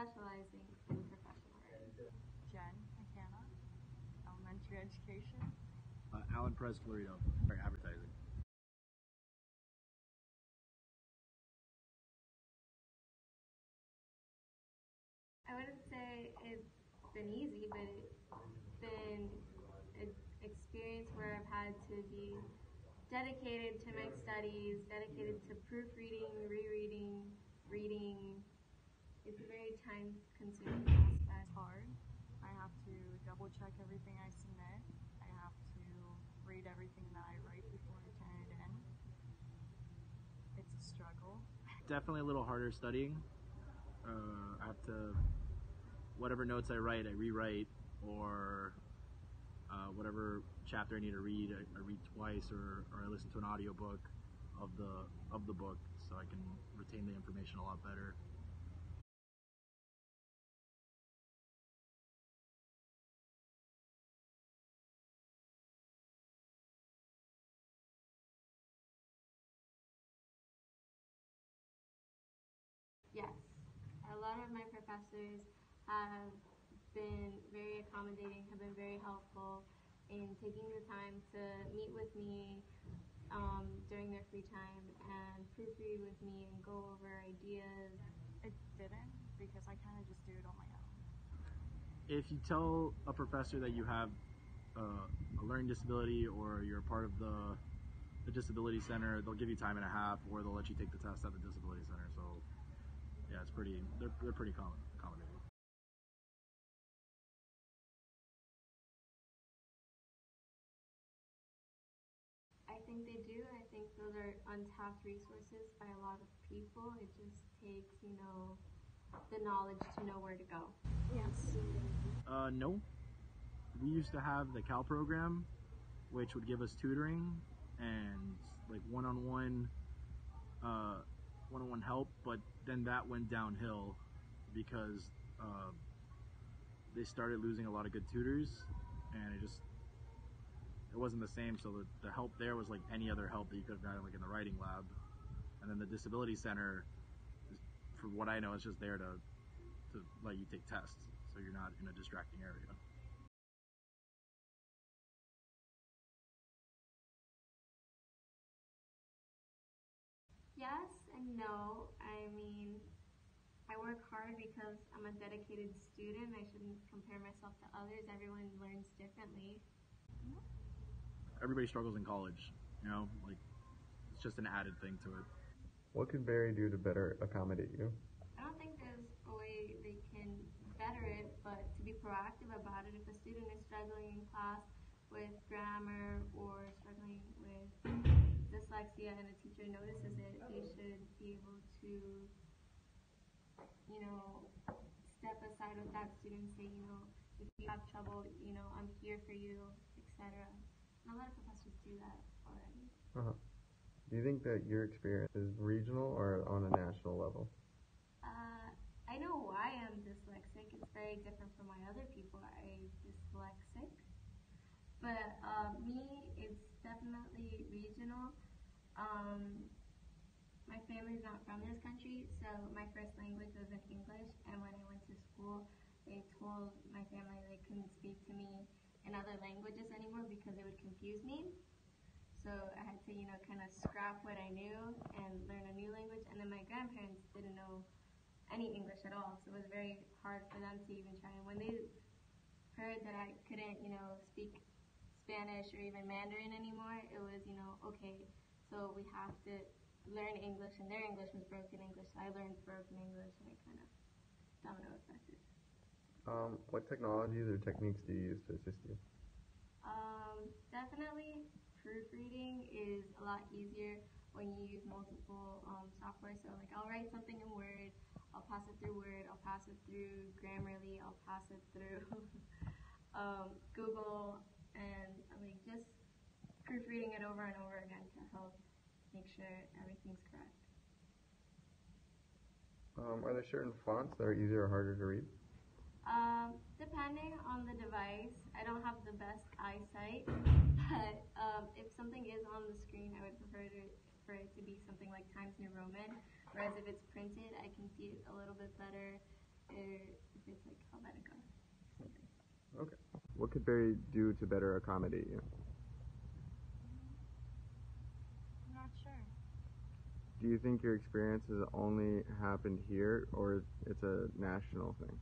specializing in the profession already. Jen McKenna, elementary education. Alan Perez Florido, advertising. I wouldn't say it's been easy, but it's been an experience where I've had to be dedicated to my studies, dedicated to proofreading, rereading, reading. It's a very time-consuming aspect. It's hard. I have to double-check everything I submit. I have to read everything that I write before I turn it in. It's a struggle. Definitely a little harder studying. I have to, whatever notes I write, I rewrite, or whatever chapter I need to read, I read twice, or I listen to an audiobook of the book so I can retain the information a lot better. Yes, a lot of my professors have been very accommodating, have been very helpful in taking the time to meet with me during their free time and proofread with me and go over ideas. It didn't, because I kind of just do it on my own. If you tell a professor that you have a learning disability or you're a part of the disability center, they'll give you time and a half, or they'll let you take the test at the disability center. So yeah, it's they're pretty accommodating. I think they do. I think those are untapped resources by a lot of people. It just takes, the knowledge to know where to go. Yes. No. We used to have the CAL program, which would give us tutoring and like one-on-one help, but then that went downhill because they started losing a lot of good tutors, and it wasn't the same. So the help there was like any other help that you could have gotten like in the writing lab, and then the disability center, for what I know, is just there to let you take tests, so you're not in a distracting area. Yes and no. I mean, I work hard because I'm a dedicated student. I shouldn't compare myself to others. Everyone learns differently. Everybody struggles in college, like it's just an added thing to it. What could Barry do to better accommodate you? I don't think there's a way they can better it, but to be proactive about it. If a student is struggling in class with grammar or struggling with dyslexia and a teacher notices it, they should be able to, step aside with that student and say, if you have trouble, I'm here for you, etc. And a lot of professors do that already. Uh-huh. Do you think that your experience is regional or on a national level? I know why I'm dyslexic. It's very different from why other people are dyslexic. But me, it's definitely regional. My family's not from this country, so my first language wasn't English, and when I went to school, they told my family they couldn't speak to me in other languages anymore because it would confuse me. So I had to, kind of scrap what I knew and learn a new language, and then my grandparents didn't know any English at all, so it was very hard for them to even try. And when they heard that I couldn't, speak Spanish or even Mandarin anymore, it was, okay, so we have to learn English, and their English was broken English, so I learned broken English, and it kind of domino effected. What technologies or techniques do you use to assist you? Definitely proofreading is a lot easier when you use multiple software. So like I'll write something in Word, I'll pass it through Word, I'll pass it through Grammarly, I'll pass it through Google, and just proofreading it over and over again to help make sure everything's correct. Are there certain fonts that are easier or harder to read? Depending on the device. I don't have the best eyesight, but if something is on the screen, I would prefer for it to be something like Times New Roman, whereas if it's printed, I can see it a little bit better if it's like Helvetica. Okay. What could Barry do to better accommodate you? I'm not sure. Do you think your experience has only happened here, or it's a national thing?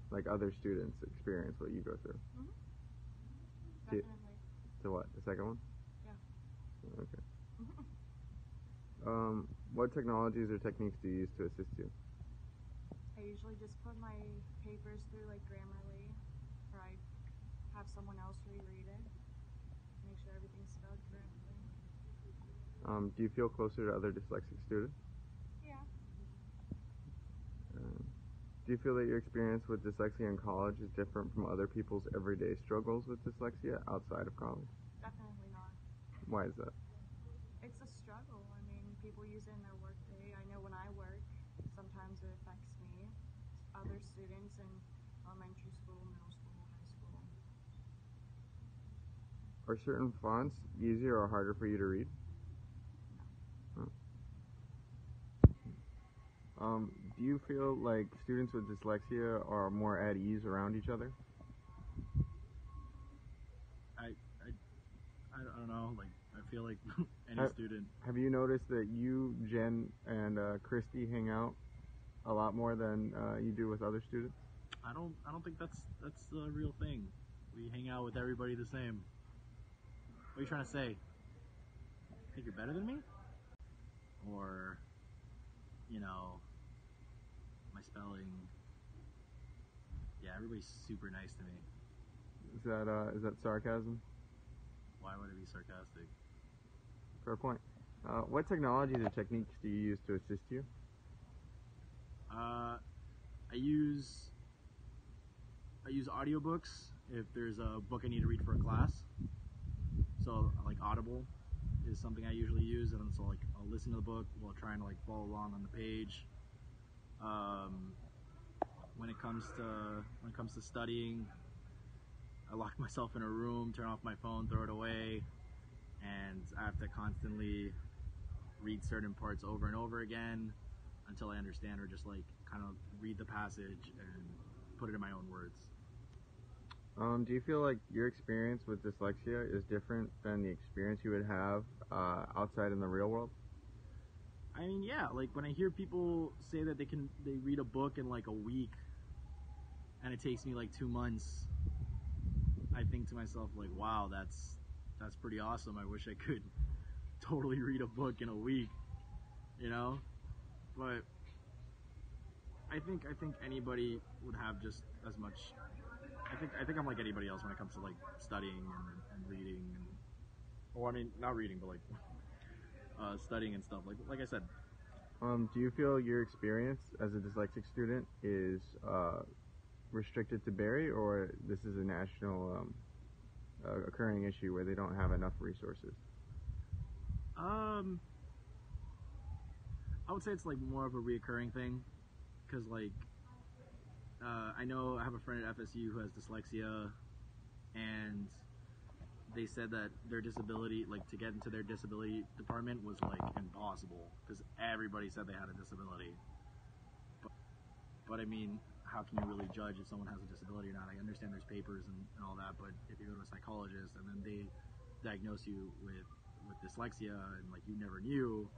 Like other students experience what you go through? Definitely. To what? The second one? Yeah. Okay. What technologies or techniques do you use to assist you? I usually just put my papers through like Grammarly, or I have someone else reread it, make sure everything's spelled correctly. Do you feel closer to other dyslexic students? Yeah. Do you feel that your experience with dyslexia in college is different from other people's everyday struggles with dyslexia outside of college? Definitely not. Why is that? It's a struggle. I mean, people use it in their workday. I know when I work, sometimes it affects me. Other students in elementary school, middle school, high school. Are certain fonts easier or harder for you to read? Do you feel like students with dyslexia are more at ease around each other? I don't know. Like, I feel like any student. Have you noticed that you, Jen, and Christy hang out a lot more than you do with other students? I don't think that's the real thing. We hang out with everybody the same. What are you trying to say? Think you're better than me? Or, my spelling. Yeah, everybody's super nice to me. Is that sarcasm? Why would it be sarcastic? Fair point. What technologies or techniques do you use to assist you? I use audiobooks if there's a book I need to read for a class. So like Audible is something I usually use, and so like I'll listen to the book while trying to like follow along on the page. When it comes to studying, I lock myself in a room, turn off my phone, throw it away, and I have to constantly read certain parts over and over again until I understand, or just like kind of read the passage and put it in my own words. Do you feel like your experience with dyslexia is different than the experience you would have outside in the real world? I mean, yeah, like when I hear people say that they read a book in like a week and it takes me like 2 months, I think to myself like, wow, that's pretty awesome. I wish I could totally read a book in a week, But I think anybody would have just as much. I think I'm like anybody else when it comes to like studying and reading and, well, I mean, not reading, but like studying and stuff. Like I said. Do you feel your experience as a dyslexic student is restricted to Barry, or this is a national occurring issue where they don't have enough resources? I would say it's like more of a reoccurring thing, because like I know I have a friend at FSU who has dyslexia, and they said that their disability, like to get into their disability department, was like impossible because everybody said they had a disability. But I mean, how can you really judge if someone has a disability or not? I understand there's papers and all that, but if you go to a psychologist and then they diagnose you with dyslexia and like you never knew,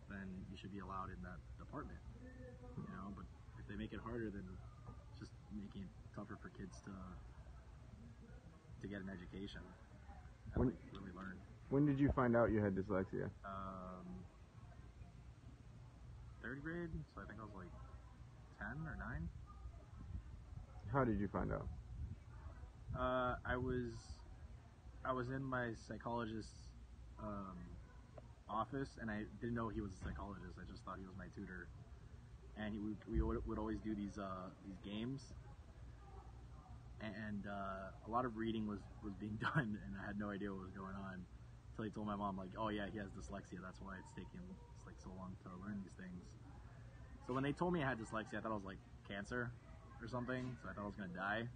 then you should be allowed in that department, But if they make it harder, then it's just making it tougher for kids to get an education and like really learn. When did you find out you had dyslexia? 3rd grade, so I think I was like 10 or 9. How did you find out? I was in my psychologist's office, and I didn't know he was a psychologist. I just thought he was my tutor, and we would always do these games, and a lot of reading was being done, and I had no idea what was going on until he told my mom, like, oh yeah, he has dyslexia. That's why it's like so long to learn these things. So when they told me I had dyslexia, I thought it was like cancer or something. So I thought I was gonna die,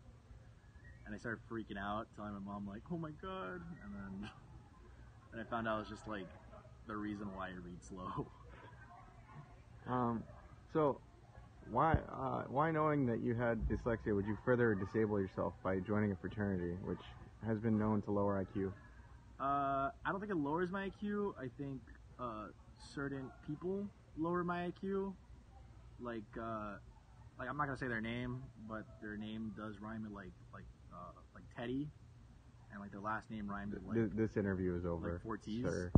and I started freaking out, telling my mom like, oh my god, and I found out it was just like the reason why I read slow. So Why knowing that you had dyslexia would you further disable yourself by joining a fraternity, which has been known to lower IQ? I don't think it lowers my IQ. I think certain people lower my IQ. Like I'm not gonna say their name, but their name does rhyme with like Teddy, and like their last name rhymes with like This interview is over, like 4 T's. sir.